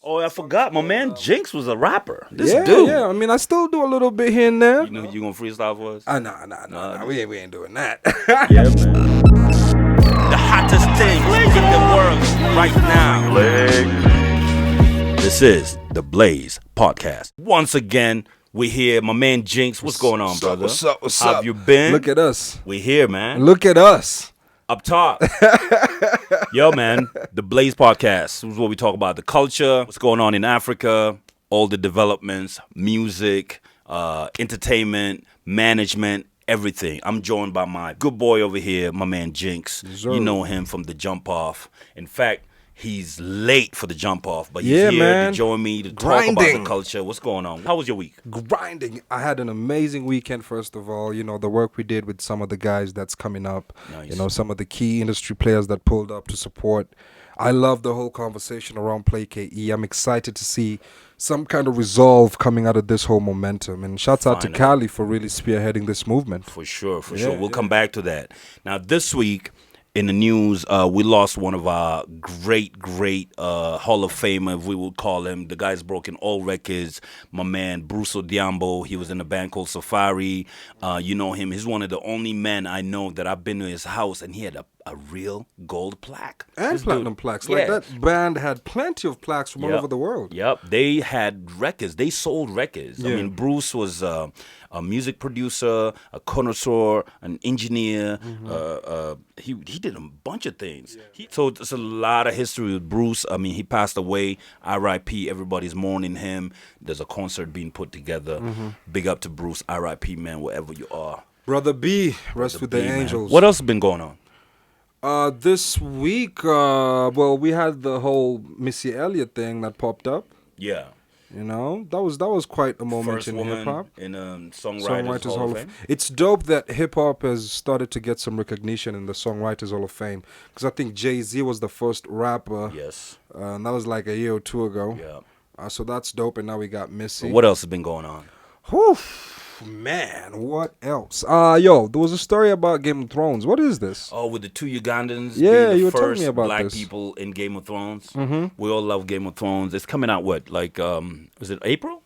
Oh, I forgot. My man Jinx was a rapper. This Yeah, dude. yeah. I mean, I still do a little bit here and there. You know you gonna freestyle for us? Nah. We ain't doing that. Yeah, man. The hottest thing in the world right now. This is the Blaze Podcast. Once again, we're here. My man Jinx. What's going on, brother? What's up? How have you been? Look at us. We're here, man. Look at us. Up top. Yo, man, the Blaze Podcast. This is where we talk about the culture, what's going on in Africa, all the developments, music, entertainment, management, everything. I'm joined by my good boy over here, my man Jinx. Yes, you know him from the Jump Off. In fact, he's late for the Jump Off, but he's Yeah, here man. to join me to talk about the Grinding. culture. What's going on? How was your week? Grinding. I had an amazing weekend, first of all. You know, the work we did with some of the guys that's coming up. Nice. You know, some of the key industry players that pulled up to support. I love the whole conversation around Play KE. I'm excited to see some kind of resolve coming out of this whole momentum. And shouts out to Finally. Cali for really spearheading this movement. For sure. Yeah, We'll come back to that. Now, this week in the news, we lost one of our great Hall of Famer, if we would call him. The guy's broken all records. My man, Bruce Odiambo. He was in a band called Safari. You know him. He's one of the only men I know that I've been to his house, and he had a real gold plaque. And This platinum dude- plaques. Yeah. Like that band had plenty of plaques from all Yep. over the world. Yep, they had records. They sold records. I Yeah. mean, Bruce was a music producer, a connoisseur, an engineer. He did a bunch of things. So there's a lot of history with Bruce. I mean, he passed away. R.I.P. Everybody's mourning him. There's a concert being put together. Big up to Bruce. R.I.P. Man, wherever you are. Brother B, rest with the B, man. angels. What else has been going on? This week, well, we had the whole Missy Elliott thing that popped up. Yeah. You know, that was quite a moment First in woman hip hop. in Songwriters Hall of Fame. It's dope that hip hop has started to get some recognition in the Songwriters Hall of Fame, because I think Jay-Z was the first rapper, Yes. and that was like a year or two ago. Yeah. So that's dope, and now we got Missy. What else has been going on? Whew, man, what else? Yo, there was a story about Game of Thrones. What is this? Oh, with the two Ugandans Yeah, being you the were telling first me about black this. people in Game of Thrones. Mm-hmm. We all love Game of Thrones. It's coming out, what, like, was it April?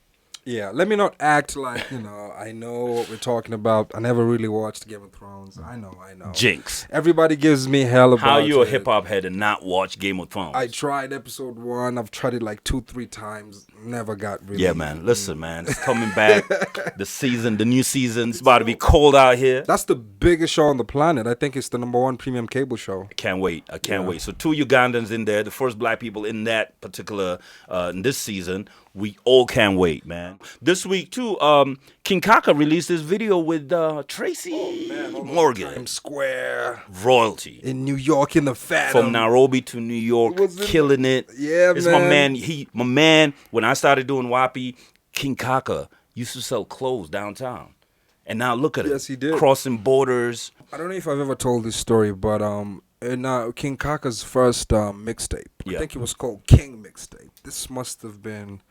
Yeah, let me not act like, I know what we're talking about. I never really watched Game of Thrones. I know. Jinx. Everybody gives me hell about How you a it. hip-hop head and not watch Game of Thrones? I tried episode 1. I've tried it like 2-3 times. Never got really. Yeah, man. Listen, man. It's coming back. The new season. It's about to be cold out here. That's the biggest show on the planet. I think it's the #1 premium cable show. I can't wait. So 2 Ugandans in there, the first black people in that particular, in this season. We all can't wait, man. This week, too, King Kaka released this video with Tracy Morgan. Times Square. Royalty. In New York, in the Phantom. From Nairobi to New York, was in- killing it. Yeah, it's man. my man, when I started doing WAPI, King Kaka used to sell clothes downtown. And now look at it. Yes, he did. Crossing borders. I don't know if I've ever told this story, but in King Kaka's first mixtape, Yeah. I think it was called King Mixtape. This must have been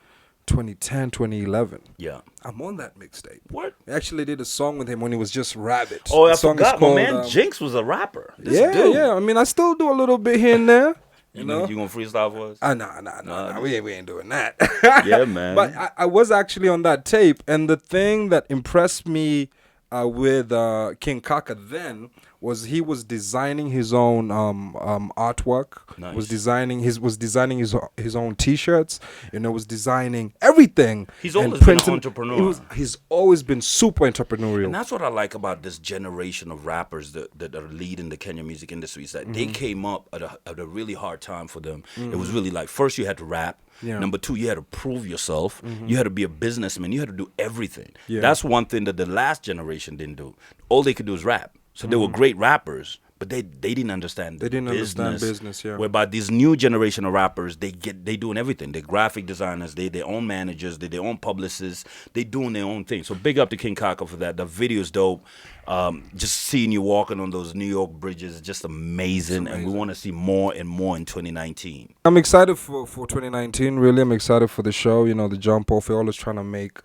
2010, 2011. Yeah. I'm on that mixtape. What? I actually did a song with him when he was just Rabbit. Oh, The I song is forgot. My called, man Jinx was a rapper. This Yeah, dude. yeah. I mean, I still do a little bit here and there. You know, you gonna freestyle for us? Nah. We ain't doing that. Yeah, man. But I was actually on that tape, and the thing that impressed me with King Kaka then was he was designing his own artwork. Nice. Was designing his own T-shirts. Was designing everything. He's and always been an printing- entrepreneur. He's always been super entrepreneurial. And that's what I like about this generation of rappers that are leading the Kenyan music industry, is that they came up at a really hard time for them. It was really like, first you had to rap. Yeah. Number 2, you had to prove yourself. You had to be a businessman. You had to do everything. Yeah. That's one thing that the last generation didn't do. All they could do is rap. So they were great rappers, but they didn't understand They didn't understand business, yeah. Whereby these new generation of rappers, they doing everything. They're graphic designers, they their own managers, they their own publicists, they doing their own thing. So big up to King Kaka for that. The video is dope. Just seeing you walking on those New York bridges is just amazing. And we want to see more and more in 2019. I'm excited for 2019, really. I'm excited for the show, the Jump Off. We're always trying to make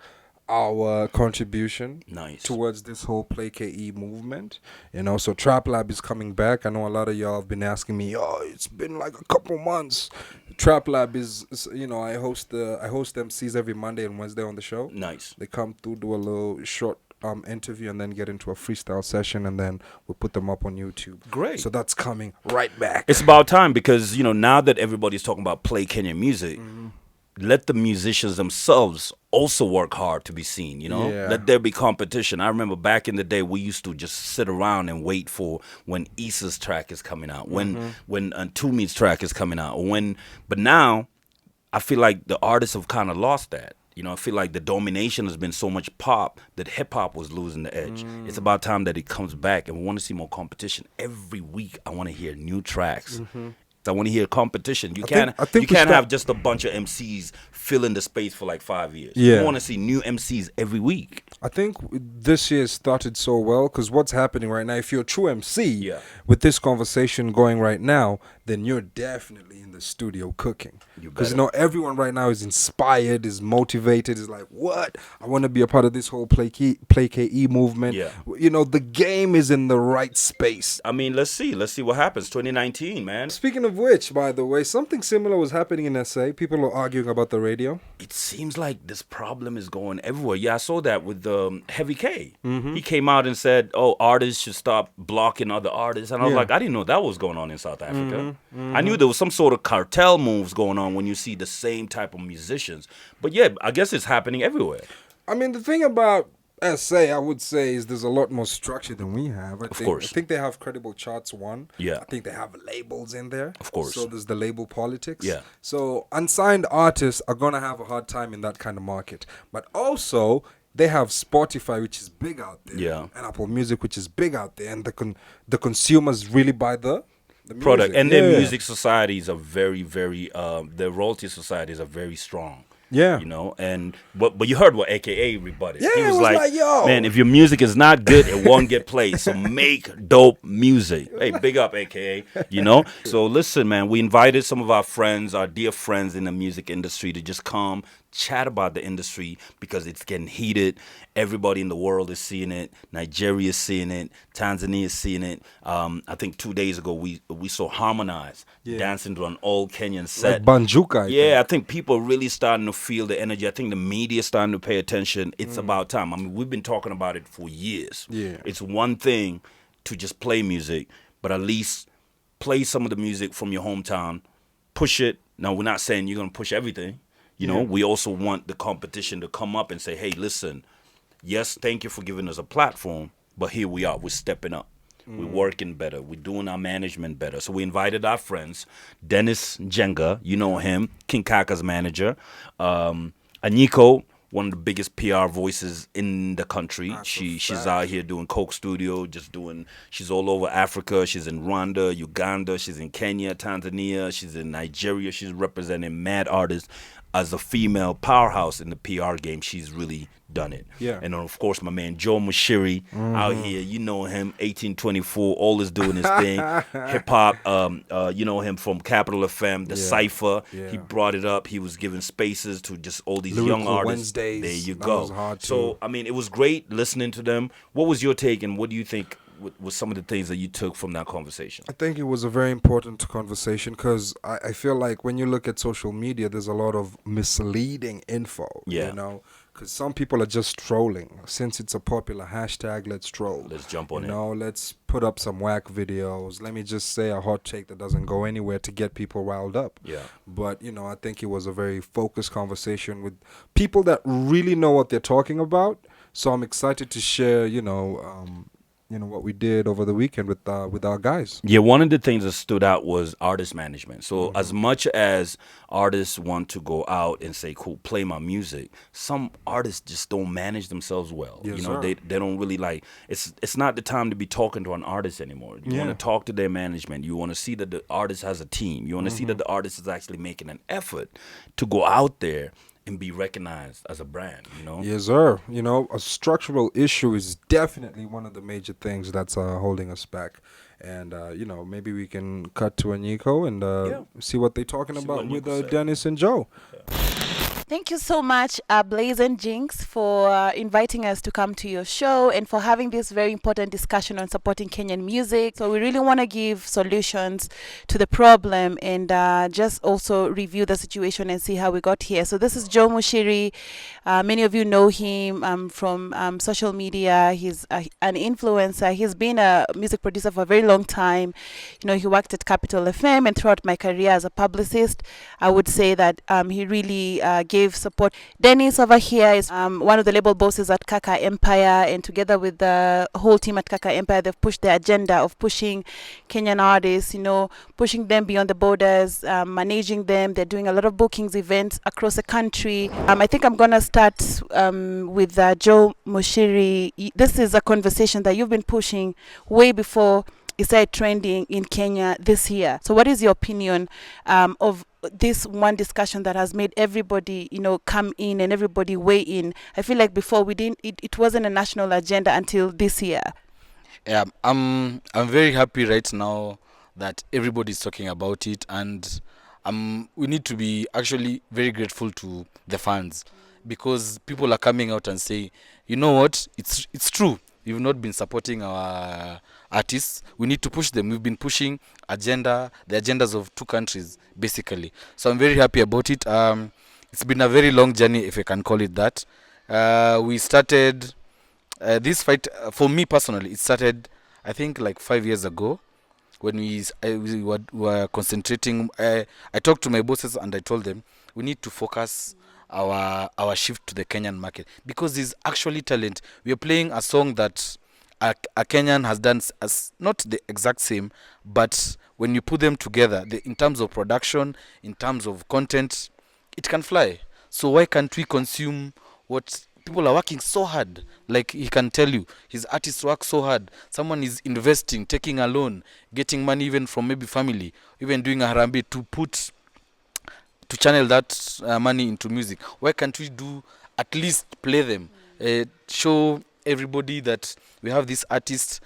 our contribution Nice. towards this whole Play KE movement. So Trap Lab is coming back. I know a lot of y'all have been asking me, oh, it's been like a couple months. Trap Lab I host MCs every Monday and Wednesday on the show. Nice. They come through, do a little short interview, and then get into a freestyle session, and then we'll put them up on YouTube. Great. So that's coming right back. It's about time because, now that everybody's talking about play Kenyan music, let the musicians themselves also work hard to be seen, Yeah. Let there be competition. I remember back in the day, we used to just sit around and wait for when Issa's track is coming out, when Tumi's track is coming out, but now I feel like the artists have kind of lost that. I feel like the domination has been so much pop that hip hop was losing the edge. It's about time that it comes back, and we want to see more competition. Every week, I want to hear new tracks. I want to hear competition. You can't have just a bunch of MCs filling the space for like 5 years. Yeah. You want to see new MCs every week. I think this year started so well because what's happening right now, if you're a true MC, Yeah. with this conversation going right now, then you're definitely in the studio cooking. You Because, better. everyone right now is inspired, is motivated, is like, what? I want to be a part of this whole Play KE movement. Yeah. The game is in the right space. I mean, let's see what happens. 2019, man. Speaking of which, by the way, something similar was happening in SA. People are arguing about the radio. It seems like this problem is going everywhere. Yeah, I saw that with Heavy K. He came out and said, "Oh, artists should stop blocking other artists," and I was Yeah. like, I didn't know that was going on in South Africa. I knew there was some sort of cartel moves going on when you see the same type of musicians, but yeah, I guess it's happening everywhere. I mean, the thing about SA, I would say, is there's a lot more structure than we have. I course. think they have credible charts, one. Yeah. I think they have labels in there. Of course. So there's the label politics. Yeah. So unsigned artists are going to have a hard time in that kind of market. But also, they have Spotify, which is big out there. Yeah. And Apple Music, which is big out there. And the consumers really buy the Product music. and their Yeah. music societies are very, very. Their royalty societies are very strong. Yeah. And but you heard what AKA rebutted. Yeah, He it was was like, yo. man, if your music is not good, it won't get played. So make dope music. Hey, big up AKA, So listen, man, we invited some of our friends, our dear friends in the music industry to just come chat about the industry because it's getting heated. Everybody in the world is seeing it. Nigeria is seeing it. Tanzania is seeing it. I think 2 days ago we saw Harmonize dancing to an old Kenyan set. Like Banjuka, I think. Yeah, I think people are really starting to feel the energy. I think the media is starting to pay attention. It's about time. I mean, we've been talking about it for years. Yeah. It's one thing to just play music, but at least play some of the music from your hometown. Push it. Now, we're not saying you're going to push everything. We also want the competition to come up and say, hey, listen, yes, thank you for giving us a platform, but here we are. We're stepping up. We're working better. We're doing our management better. So we invited our friends, Dennis Jenga, you know him, King Kaka's manager, Anyiko, one of the biggest PR voices in the country. She's out here doing Coke Studio, she's all over Africa. She's in Rwanda, Uganda, she's in Kenya, Tanzania, she's in Nigeria. She's representing mad artists. As a female powerhouse in the PR game, she's really done it. Yeah. And then, of course, my man Joe Mushiri out here, you know him, 1824, always doing his thing. Hip hop, you know him from Capital FM, The Cypher. Yeah. He brought it up. He was giving spaces to just all these Lyrical young artists. Wednesdays. There you That go. was hard, So, too. I mean, it was great listening to them. What was your take, and what do you think was some of the things that you took from that conversation? I think it was a very important conversation because I feel like when you look at social media, there's a lot of misleading info. Yeah. Because some people are just trolling. Since it's a popular hashtag, let's troll. Let's jump on it. Let's put up some whack videos. Let me just say a hot take that doesn't go anywhere to get people riled up. Yeah. But, I think it was a very focused conversation with people that really know what they're talking about. So I'm excited to share, what we did over the weekend with our guys. Yeah, one of the things that stood out was artist management. So as much as artists want to go out and say, cool, play my music, some artists just don't manage themselves well. Yes, They don't really it's not the time to be talking to an artist anymore. You want to talk to their management. You want to see that the artist has a team. You want to see that the artist is actually making an effort to go out there and be recognized as a brand, Yes, sir. A structural issue is definitely one of the major things that's holding us back. And, maybe we can cut to Anyiko and see what they're talking about what with Anyiko said. Dennis and Joe. Thank you so much, Blaze and Jinx, for inviting us to come to your show and for having this very important discussion on supporting Kenyan music. So we really want to give solutions to the problem and just also review the situation and see how we got here. So this is Joe Mushiri. Many of you know him from social media. He's an influencer. He's been a music producer for a very long time. You know, he worked at Capital FM, and throughout my career as a publicist, I would say that he really gave support. Dennis over here is one of the label bosses at Kaka Empire, and together with the whole team at Kaka Empire, they've pushed the agenda of pushing Kenyan artists, you know, pushing them beyond the borders, managing them. They're doing a lot of bookings, events across the country. I think I'm going to start with Joe Mushiri. This is a conversation that you've been pushing way before it started trending in Kenya this year. So what is your opinion of this one discussion that has made everybody, you know, come in and everybody weigh in? I feel like before it wasn't a national agenda until this year. Yeah, I'm very happy right now that everybody's talking about it, and we need to be actually very grateful to the fans, because people are coming out and saying, you know what, it's true. We've not been supporting our artists. We need to push them. We've been pushing the agendas of two countries, basically. So I'm very happy about it. It's been a very long journey, if I can call it that. We started this fight, for me personally, it started, I think, like 5 years ago, when we were concentrating. I talked to my bosses and I told them we need to focus our shift to the Kenyan market, because there's actually talent. We are playing a song that a Kenyan has done as not the exact same, but when you put them together, in terms of production, in terms of content, it can fly. So why can't we consume what people are working so hard? Like, he can tell you, his artists work so hard. Someone is investing, taking a loan, getting money even from maybe family, even doing a harambe to channel that money into music. Why can't we at least play them, show everybody that we have this artist,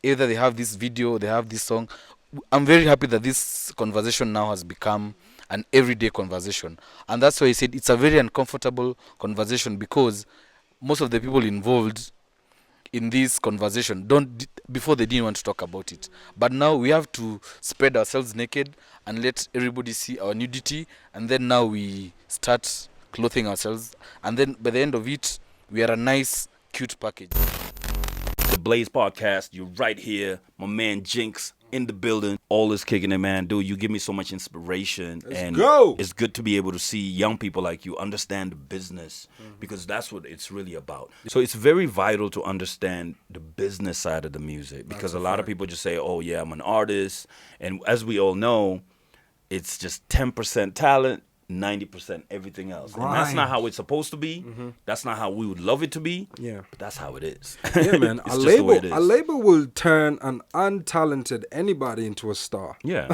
either they have this video, they have this song. I'm very happy that this conversation now has become an everyday conversation, and that's why I said it's a very uncomfortable conversation, because most of the people involved in this conversation before they didn't want to talk about it, but now we have to spread ourselves naked and let everybody see our nudity, and then now we start clothing ourselves, and then by the end of it, we are a nice, cute package. The Blaze Podcast, you're right here. My man Jinx in the building. All is kicking it, man. Dude, you give me so much inspiration. It's good to be able to see young people like you understand the business, because that's what it's really about. So it's very vital to understand the business side of the music, because a lot of people just say, oh, yeah, I'm an artist. And as we all know, it's just 10% talent, 90% everything else. And that's not how it's supposed to be. That's not how we would love it to be. Yeah. But that's how it is. Yeah, man. It's just the way it is. A label will turn an untalented anybody into a star. Yeah.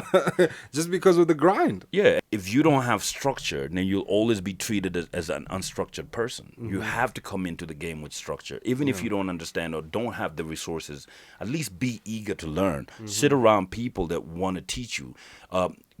Just because of the grind. Yeah. If you don't have structure, then you'll always be treated as an unstructured person. You have to come into the game with structure. Even if you don't understand or don't have the resources, at least be eager to learn. Sit around people that want to teach you.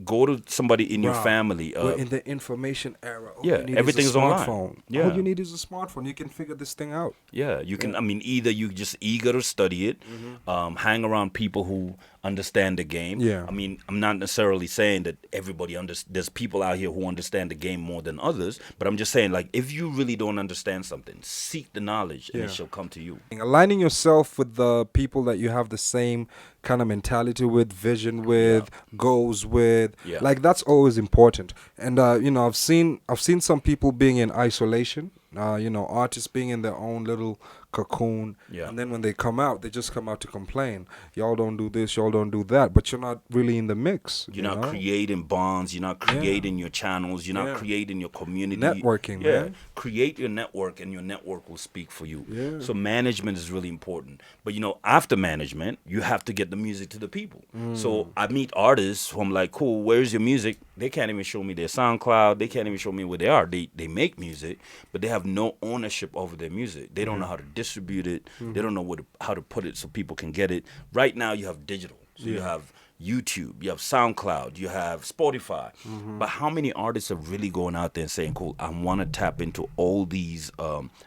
Go to somebody in your family. We're in the information era. All Yeah, you need everything's is a online. smartphone. Yeah. All you need is a smartphone. You can figure this thing out. Yeah, you can. I mean, either you just eager to study it, hang around people who understand the game. Yeah. I mean, I'm not necessarily saying that everybody there's people out here who understand the game more than others, but I'm just saying, like, if you really don't understand something, seek the knowledge and it shall come to you. Aligning yourself with the people that you have the same kind of mentality with, vision with, goals with. Yeah. Like, that's always important. And you know, I've seen some people being in isolation. You know, artists being in their own little cocoon, and then when they come out, they just come out to complain. Y'all don't do this, y'all don't do that, but you're not really in the mix. You're not creating bonds. You're not creating your channels. You're not creating your community. Networking, man. Create your network, and your network will speak for you. Yeah. So management is really important. But, you know, after management, you have to get the music to the people. So I meet artists who I'm like, cool, where's your music? They can't even show me their SoundCloud. They can't even show me where they are. They make music, but they have no ownership over their music. They don't know how to distribute it. They don't know how to put it so people can get it. Right now, you have digital. So you have YouTube, you have SoundCloud, you have Spotify. But how many artists are really going out there and saying, cool, I want to tap into all these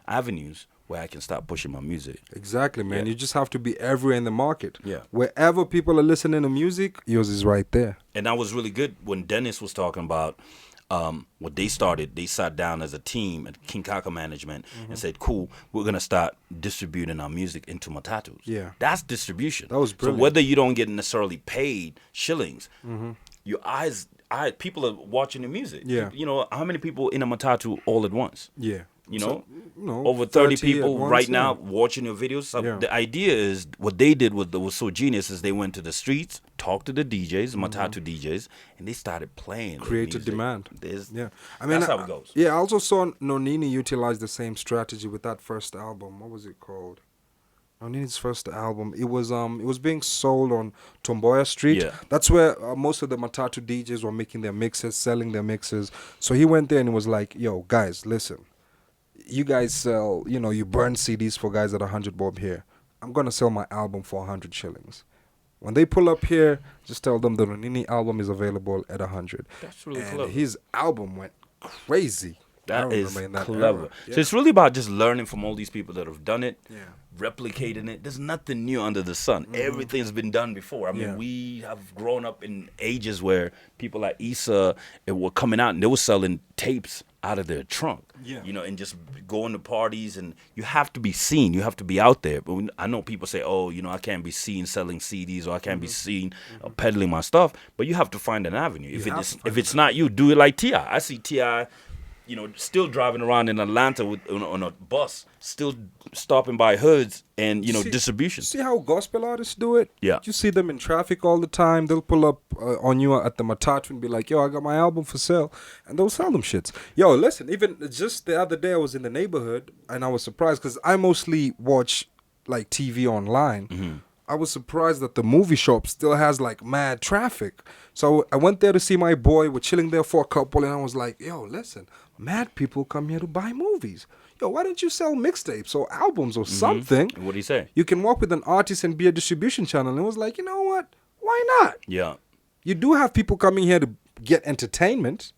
avenues where I can start pushing my music? Exactly, man. Yeah. You just have to be everywhere in the market. Yeah. Wherever people are listening to music, yours is right there. And that was really good when Dennis was talking about what they started. They sat down as a team at King Kaka Management and said, cool, we're going to start distributing our music into Matatus. Yeah. That's distribution. That was brilliant. So whether you don't get necessarily paid shillings, your people are watching the music. Yeah. You know, how many people in a Matatu all at once? Yeah. You So, know, you know, over 30 at people once, right yeah. now watching your videos. So Yeah. the idea is what they did was so genius is they went to the streets, talked to the DJs, Matatu DJs, and they started playing. their Created music. demand. There's, Yeah. I mean, that's how it goes. Yeah, I also saw Nonini utilize the same strategy with that first album. What was it called? Nonini's first album. It was being sold on Tomboya Street. Yeah. That's where most of the Matatu DJs were making their mixes, selling their mixes. So he went there and he was like, "Yo, guys, listen. You guys sell, you burn CDs for guys at 100 bob here. I'm going to sell my album for 100 shillings. When they pull up here, just tell them the Nonini album is available at 100. That's really and clever. his album went crazy. I That is remember in that clever. era. So it's really about just learning from all these people that have done it, Yeah. replicating it. There's nothing new under the sun. Everything's been done before. I mean, Yeah. we have grown up in ages where people like Issa were coming out and they were selling tapes out of their trunk. Yeah. You know, and just going to parties, and you have to be seen. You have to be out there. But I know people say, oh, I can't be seen selling CDs or I can't be seen peddling my stuff. But you have to find an avenue. If it's not you, do it like T.I. I see T.I., still driving around in Atlanta on a bus, still stopping by hoods and, See- distribution. See how gospel artists do it? Yeah. You see them in traffic all the time. They'll pull up on you at the Matatu and be like, yo, I got my album for sale. And they'll sell them shits. Yo, listen, even just the other day I was in the neighborhood and I was surprised because I mostly watch like TV online. I was surprised that the movie shop still has like mad traffic. So I went there to see my boy. We're chilling there for a couple and I was like, yo, listen, mad people come here to buy movies. Yo, why don't you sell mixtapes or albums or something? What do you say? You can work with an artist and be a distribution channel. And it was like, you know what? Why not? Yeah. You do have people coming here to get entertainment.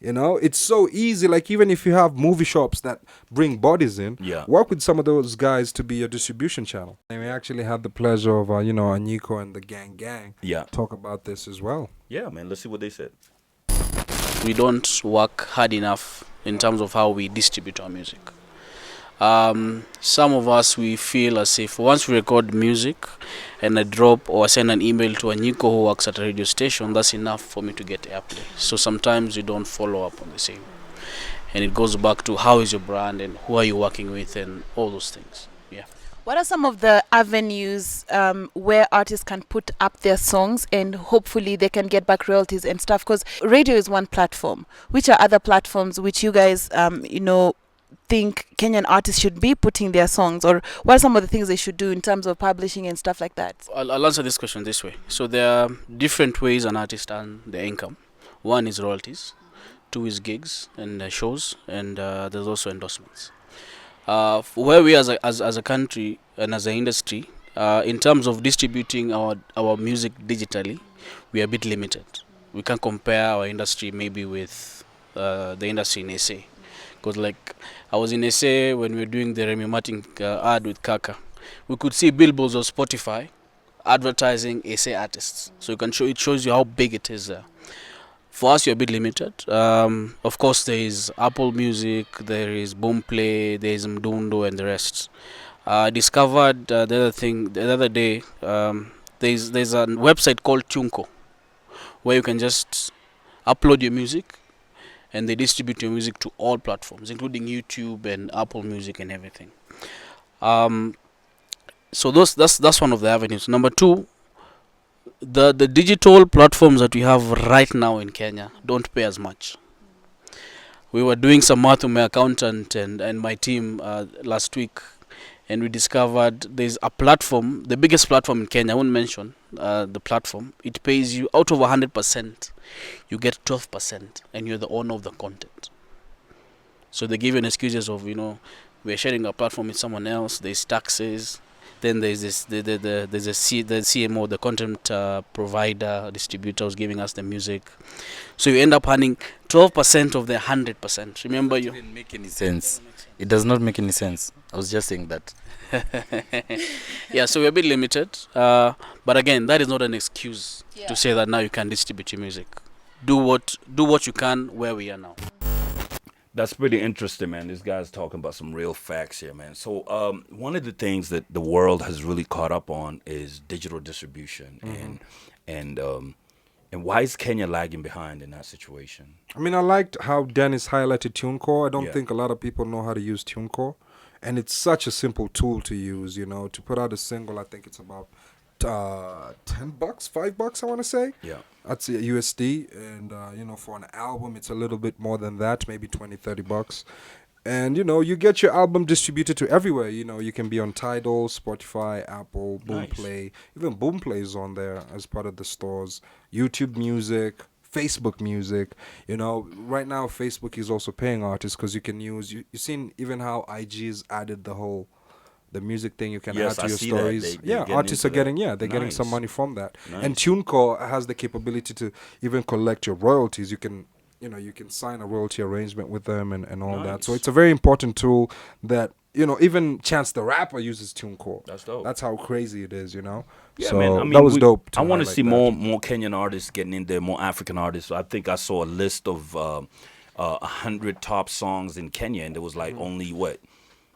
It's so easy. Like, even if you have movie shops that bring bodies in, Yeah. work with some of those guys to be a distribution channel. And we actually had the pleasure of, Aniko and the gang Yeah. talk about this as well. Yeah, man. Let's see what they said. We don't work hard enough in terms of how we distribute our music. Some of us, we feel as if once we record music and I drop or send an email to a Nico who works at a radio station, that's enough for me to get airplay. So sometimes we don't follow up on the same. And it goes back to how is your brand and who are you working with and all those things. Yeah. What are some of the avenues where artists can put up their songs and hopefully they can get back royalties and stuff? Because radio is one platform. Which are other platforms which you guys, think Kenyan artists should be putting their songs? Or what are some of the things they should do in terms of publishing and stuff like that? I'll answer this question this way. So there are different ways an artist earns their income. One is royalties, two is gigs and shows, and there's also endorsements. Where we as a country and as an industry, in terms of distributing our music digitally, we are a bit limited. We can compare our industry maybe with the industry in SA. Because like I was in SA when we were doing the Remy Martin ad with Kaka. We could see billboards of Spotify advertising SA artists. So it shows you how big it is there. For us, you're a bit limited. Of course, there is Apple Music, there is Boomplay, there is Mdundo, and the rest. I discovered the other day, there's a website called Tunko, where you can just upload your music, and they distribute your music to all platforms, including YouTube and Apple Music and everything. So that's one of the avenues. Number two, the digital platforms that we have right now in Kenya don't pay as much. We were doing some math with my accountant and my team last week, and we discovered there's a platform, the biggest platform in Kenya. I won't mention the platform. It pays you out of 100%, you get 12%, and you're the owner of the content. So they give you an excuses of we're sharing a platform with someone else. There's taxes. Then there's the CMO, the content provider, distributor who's giving us the music. So you end up earning 12% of the 100%. Remember, you Doesn't make any sense. It does not make any sense. I was just saying that. yeah, so we're a bit limited. But again, that is not an excuse Yeah. to say that now you can distribute your music. Do what you can where we are now. That's pretty interesting, man. This guy's talking about some real facts here, man. So, one of the things that the world has really caught up on is digital distribution, and why is Kenya lagging behind in that situation? I mean, I liked how Dennis highlighted TuneCore. I don't Yeah. think a lot of people know how to use TuneCore, and it's such a simple tool to use. You know, to put out a single, I think it's about $10, $5, I want to say. Yeah. That's USD, and for an album, it's a little bit more than that, maybe $20-$30. And you get your album distributed to everywhere. You can be on Tidal, Spotify, Apple, Nice. Boomplay. Even Boomplay is on there as part of the stores. YouTube Music, Facebook Music. Right now Facebook is also paying artists because you can use. You've seen even how IG's added the music thing you can Yes, add to I your see that. stories. They're getting Artists are into that. getting they're getting some Nice. money from that. And Nice. TuneCore has the capability to even collect your royalties. You can sign a royalty arrangement with them and all that. So Nice. it's a very important tool that even Chance the Rapper uses TuneCore. That's dope. That's how crazy it is. Yeah, so man. I mean, that was dope. I want to highlight see that. more Kenyan artists getting in there, more African artists. So I think I saw a list of 100 top songs in Kenya, and there was like only what?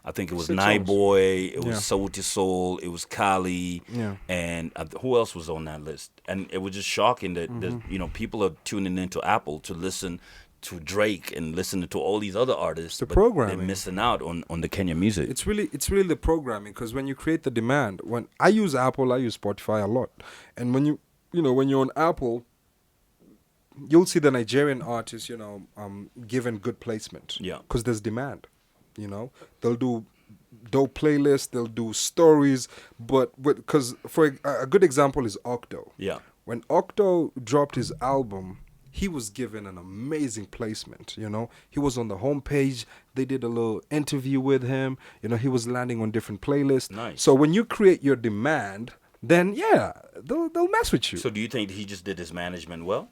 I think it was 6 Nai songs. Boy, it was Yeah. Sauti Soul, it was Kali, Yeah. and who else was on that list? And it was just shocking that people are tuning into Apple to listen to Drake and listening to all these other artists. The but programming. they're missing out on the Kenyan music. It's really the programming, because when you create the demand, when I use Apple, I use Spotify a lot, and when when you're on Apple, you'll see the Nigerian artists given good placement. Yeah. Because there's demand. They'll do dope playlists, they'll do stories, but because for a good example is Octo. Yeah. When Octo dropped his album, he was given an amazing placement. He was on the homepage. They did a little interview with him. He was landing on different playlists. Nice. So when you create your demand, then they'll mess with you. So do you think he just did his management well?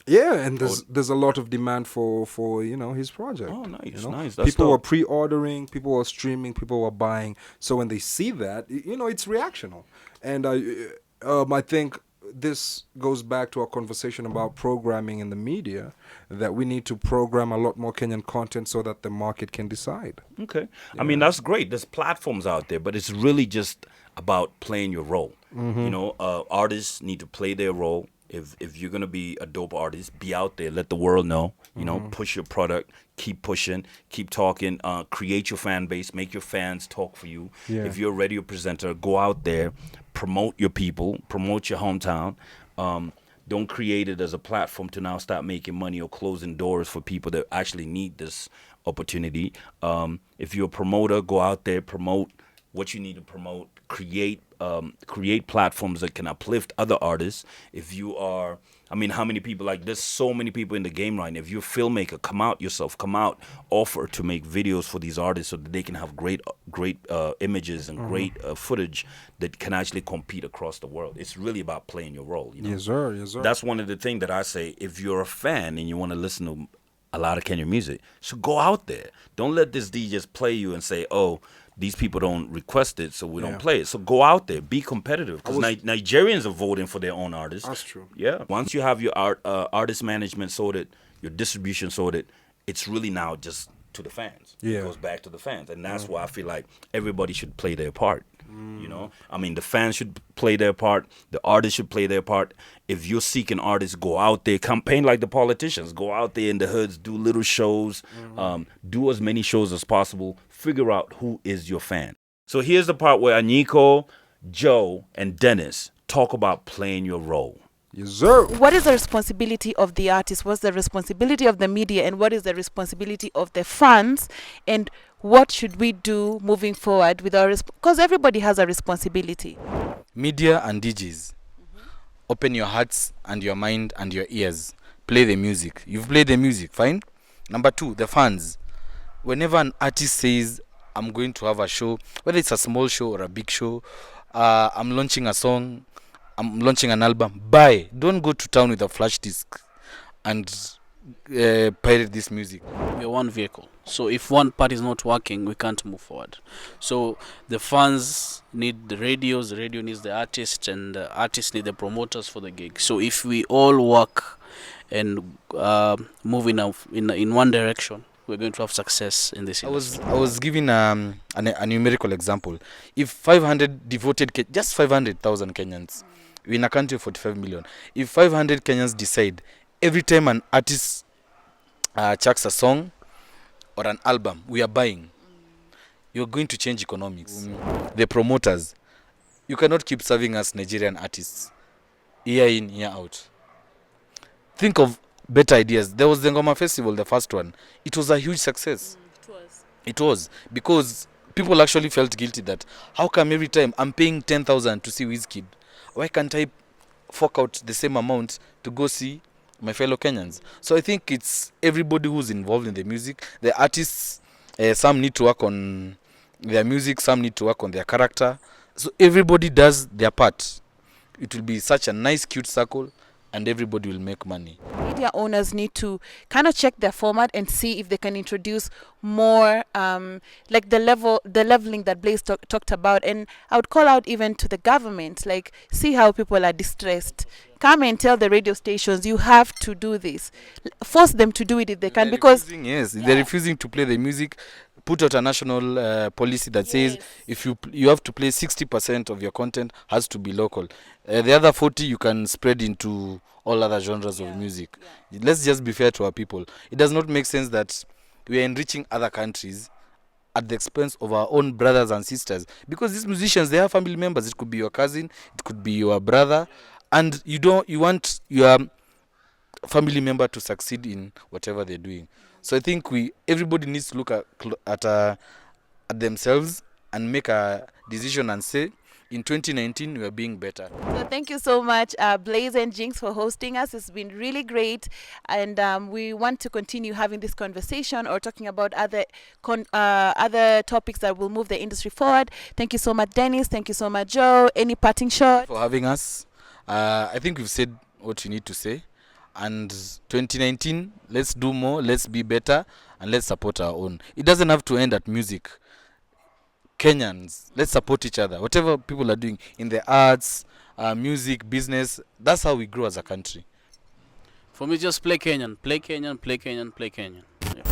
Yeah, and there's a lot of demand for his project. Oh, nice, nice. That's People dope. were pre-ordering, people were streaming, people were buying. So when they see that, it's reactional. And I think this goes back to our conversation about programming in the media, that we need to program a lot more Kenyan content so that the market can decide. Okay. I mean, that's great. There's platforms out there, but it's really just about playing your role. Artists need to play their role. If you're going to be a dope artist, be out there, let the world know, push your product, keep pushing, keep talking, create your fan base, make your fans talk for you. Yeah. If you're a radio presenter, go out there, promote your people, promote your hometown. Don't create it as a platform to now start making money or closing doors for people that actually need this opportunity. If you're a promoter, go out there, promote what you need to promote, create platforms that can uplift other artists. If you are, how many people, there's so many people in the game right now. If you're a filmmaker, come out, offer to make videos for these artists so that they can have great images and great footage that can actually compete across the world. It's really about playing your role. Yes, sir. Yes, sir. That's one of the things that I say, if you're a fan and you want to listen to a lot of Kenyan music, so go out there. Don't let this DJs play you and say, oh, these people don't request it, so we don't play it. So go out there, be competitive, because Nigerians are voting for their own artists. That's true. Yeah. Once you have your artist management sorted, your distribution sorted, it's really now just to the fans. Yeah. It goes back to the fans, and that's why I feel like everybody should play their part. The fans should play their part. The artists should play their part. If you're seeking artists, go out there, campaign like the politicians. Go out there in the hoods, do little shows, do as many shows as possible. Figure out who is your fan. So here's the part where Anyiko, Joe, and Dennis talk about playing your role. Yes, sir. What is the responsibility of the artist? What's the responsibility of the media? And what is the responsibility of the fans? And what should we do moving forward with our because everybody has a responsibility. Media and DJs, open your hearts and your mind and your ears. Play the music. You've played the music, fine. Number 2, the fans. Whenever an artist says, I'm going to have a show, whether it's a small show or a big show. I'm launching a song, I'm launching an album. Buy. Don't go to town with a flash disc and pirate this music. We are one vehicle. So if one part is not working, we can't move forward. So the fans need the radios, the radio needs the artists, and the artists need the promoters for the gig. So if we all work and move in one direction, we're going to have success in this industry. I was giving a numerical example. If 500 devoted, just 500,000 Kenyans, we're in a country of 45 million. If 500 Kenyans decide every time an artist chucks a song or an album, we are buying, you're going to change economics. The promoters, you cannot keep serving us Nigerian artists year in, year out. Think of better ideas. There was the Ngoma Festival, the first one. It was a huge success. It was because people actually felt guilty that how come every time I'm paying 10,000 to see Wizkid, why can't I fork out the same amount to go see my fellow Kenyans? So I think it's everybody who's involved in the music. The artists, some need to work on their music, some need to work on their character. So everybody does their part. It will be such a nice, cute circle, and everybody will make money. Media owners need to kind of check their format and see if they can introduce more like the leveling that Blaze talked about. And I would call out even to the government, like, see how people are distressed. Come and tell the radio stations, you have to do this. Force them to do it if they can, because they're refusing to play the music. Put out a national policy that says if you have to play 60% of your content has to be local. The other 40 you can spread into all other genres of music. Let's just be fair to our people. It does not make sense that we are enriching other countries at the expense of our own brothers and sisters, because these musicians, they have family members. It could be your cousin, it could be your brother, and you want your family member to succeed in whatever they're doing. So I think everybody needs to look at themselves and make a decision and say, in 2019 we are being better. So thank you so much, Blaze and Jinx, for hosting us. It's been really great, and we want to continue having this conversation or talking about other topics that will move the industry forward. Thank you so much, Dennis. Thank you so much, Joe. Any parting shot? For having us. I think we've said what we need to say. And 2019, let's do more, let's be better, and let's support our own. It doesn't have to end at music. Kenyans, let's support each other. Whatever people are doing in the arts, music, business, that's how we grow as a country. For me, just play Kenyan, play Kenyan, play Kenyan, play Kenyan. Yeah.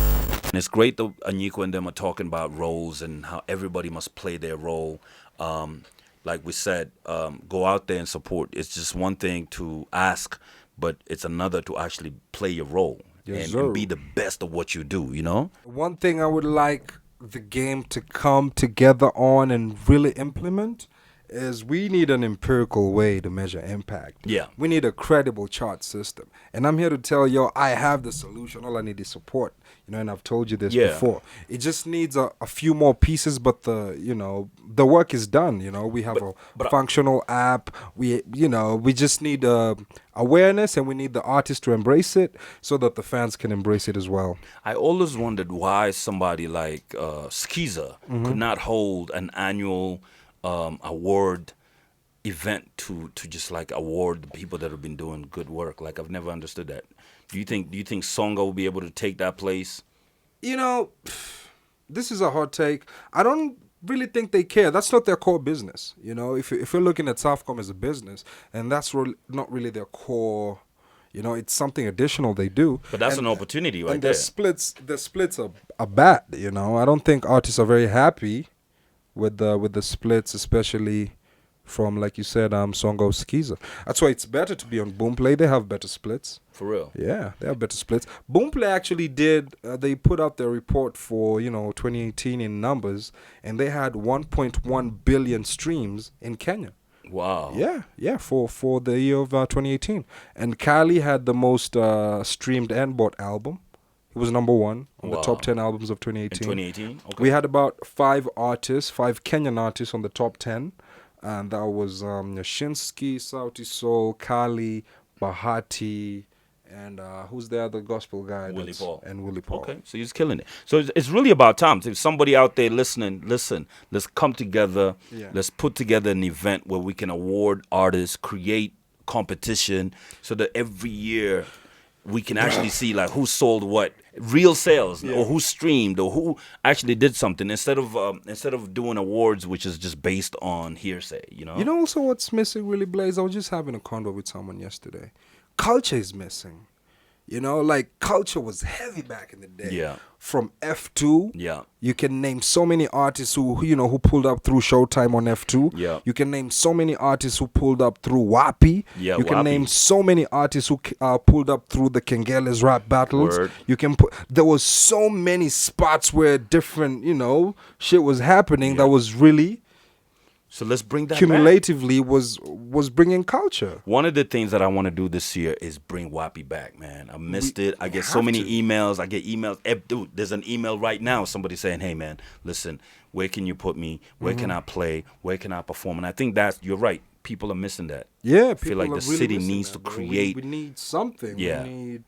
And it's great that Anyiko and them are talking about roles and how everybody must play their role. Like we said, go out there and support. It's just one thing to ask, but it's another to actually play your role and be the best of what you do, you know? One thing I would like the game to come together on and really implement is we need an empirical way to measure impact. Yeah. We need a credible chart system. And I'm here to tell you, I have the solution. All I need is support. You know, and I've told you this before. It just needs a few more pieces, but the work is done. You know, we have a functional app. We just need awareness, and we need the artists to embrace it so that the fans can embrace it as well. I always wondered why somebody like Skiza could not hold an annual award event to just like award the people that have been doing good work. Like, I've never understood that. Do you think Songa will be able to take that place? You know, this is a hot take. I don't really think they care. That's not their core business. You know, if you're looking at Southcom as a business, and that's not really their core. You know, it's something additional they do. But that's an opportunity right and there. The splits are bad. You know, I don't think artists are very happy with the splits, especially from, like you said, Songo Skiza. That's why it's better to be on Boomplay. They have better splits. For real. Yeah, they have better splits. Boomplay actually did, they put out their report for, 2018 in numbers, and they had 1.1 billion streams in Kenya. Wow. Yeah, for the year of 2018. And Kylie had the most streamed and bought album. It was number one on the top 10 albums of 2018. In 2018? Okay. We had about 5 Kenyan artists on the top 10. And that was Yashinsky, Sauti Sol, Kali, Bahati, And who's the other gospel guy? Willie Paul. And Willie Paul. Okay, so he's killing it. So it's really about time. If somebody out there listening, listen, let's come together. Yeah. Let's put together an event where we can award artists, create competition, so that every year we can actually see like who sold what, real sales, or who streamed, or who actually did something, instead of doing awards which is just based on hearsay. You know. You know also what's missing, really, Blaze? I was just having a convo with someone yesterday. Culture is missing. You know, like culture was heavy back in the day. Yeah. From F2. Yeah. You can name so many artists who pulled up through Showtime on F2. Yeah. You can name so many artists who pulled up through WAPI. Yeah, you can WAPI. name so many artists who pulled up through the Kengeles rap battles. Word. You can there was so many spots where different, shit was happening that was really So let's bring that back. cumulatively was bringing culture. One of the things that I want to do this year is bring WAPI back, man. I missed it. I get so many emails. I get emails. Dude, there's an email right now. Somebody saying, "Hey, man, listen, where can you put me? Where can I play? Where can I perform?" And I think you're right. People are missing that. Yeah, I feel like people the are really city missing needs that, to bro. create. We need something. Yeah. We need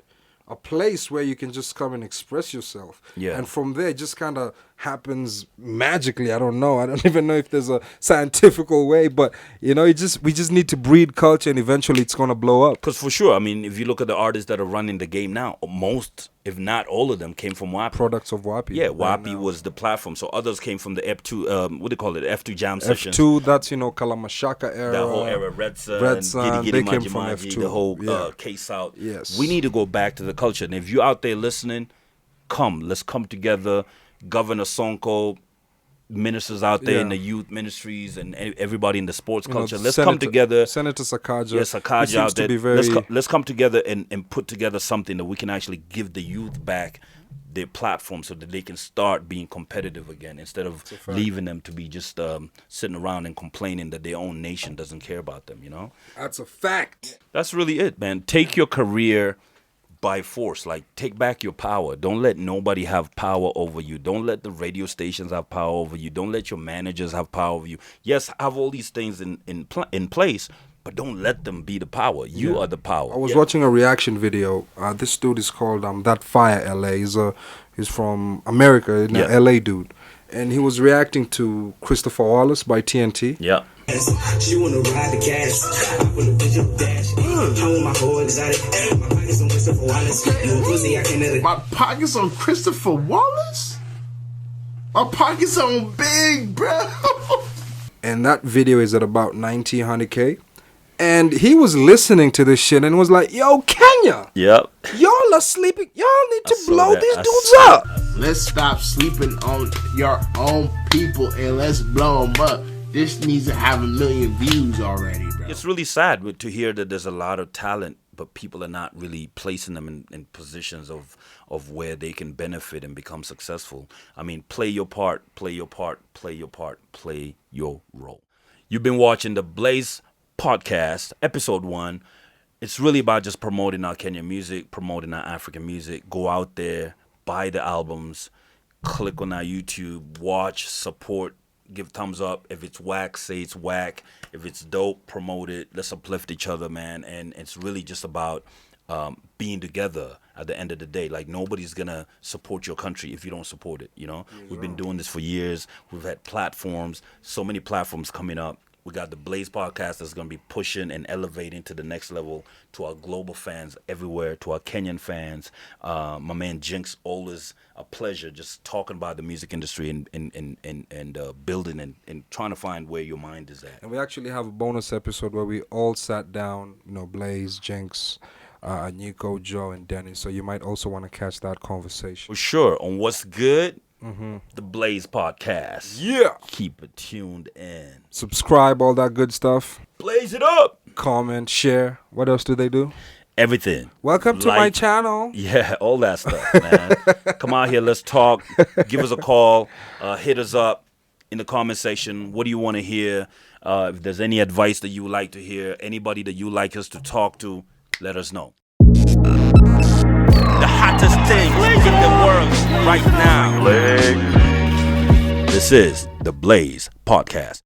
a place where you can just come and express yourself. Yeah. And from there, it just kind of happens magically. I don't know. I don't even know if there's a scientifical way, but we just need to breed culture, and eventually it's gonna blow up. Because for sure, I mean, if you look at the artists that are running the game now, most, if not all of them, came from WAPI. Products of WAPI. Yeah, right WAPI now. was the platform. So others came from the F2, what do they call it? F2 jam sessions. F2. That's Kalamashaka era. That whole era, Red Sun, Red Sun, Giddy they Giddy came from Maji Maji, F2. the whole Yeah. case out. Yes. We need to go back to the culture. And if you're out there listening, let's come together. Governor Sonko, ministers out there in Yeah. the youth ministries, and everybody in the sports You know, culture. Let's come together. Senator Sakaja. Yes, he Akaja seems out to there. be very. Let's come together and put together something that we can actually give the youth back their platform, so that they can start being competitive again, instead of leaving them to be just sitting around and complaining that their own nation doesn't care about them. That's a fact. That's really it, man. Take your career by force. Like, take back your power. Don't let nobody have power over you. Don't let the radio stations have power over you. Don't let your managers have power over you. Yes, have all these things in place, but don't let them be the power. You are the power. I was watching a reaction video. This dude is called That Fire LA. He's from America, Yeah. LA dude. And he was reacting to Christopher Wallace by TNT. Yeah. She wanna ride the gas. I wanna push up dash. I want my whole exotic. My pockets on Christopher Wallace. You pussy, I can edit. My pockets on Christopher Wallace? My pockets on big, bro. And that video is at about 1,900K. And he was listening to this shit and was like, "Yo, Kenya, Yep. y'all are sleeping. Y'all need to saw blow that. these I dudes saw up." Let's stop sleeping on your own people and let's blow them up. This needs to have 1 million views already, bro. It's really sad to hear that there's a lot of talent, but people are not really placing them in positions of where they can benefit and become successful. I mean, play your part, play your part, play your part, play your role. You've been watching the Blaze Podcast, episode 1. It's really about just promoting our Kenyan music, promoting our African music. Go out there, buy the albums, click on our YouTube, watch, support, give thumbs up. If it's whack, say it's whack. If it's dope, promote it. Let's uplift each other, man. And it's really just about being together at the end of the day. Like, nobody's gonna support your country if you don't support it. We've been doing this for years. We've had platforms, so many platforms coming up. We got the Blaze Podcast that's going to be pushing and elevating to the next level to our global fans everywhere, to our Kenyan fans. My man Jinx, always a pleasure just talking about the music industry and building and trying to find where your mind is at. And we actually have a bonus episode where we all sat down, Blaze, Jinx, Nico, Joe, and Dennis. So you might also want to catch that conversation. For sure. On What's Good, the Blaze Podcast. Yeah. Keep it tuned in. Subscribe, all that good stuff. Blaze it up. Comment, share. What else do they do? Everything. Welcome to my Like- channel. Yeah, all that stuff, man. Come out here, let's talk. Give us a call. Hit us up in the comment section. What do you want to hear? If there's any advice that you would like to hear, anybody that you like us to talk to, let us know. The hottest thing in the world right now. This is the Blaze Podcast.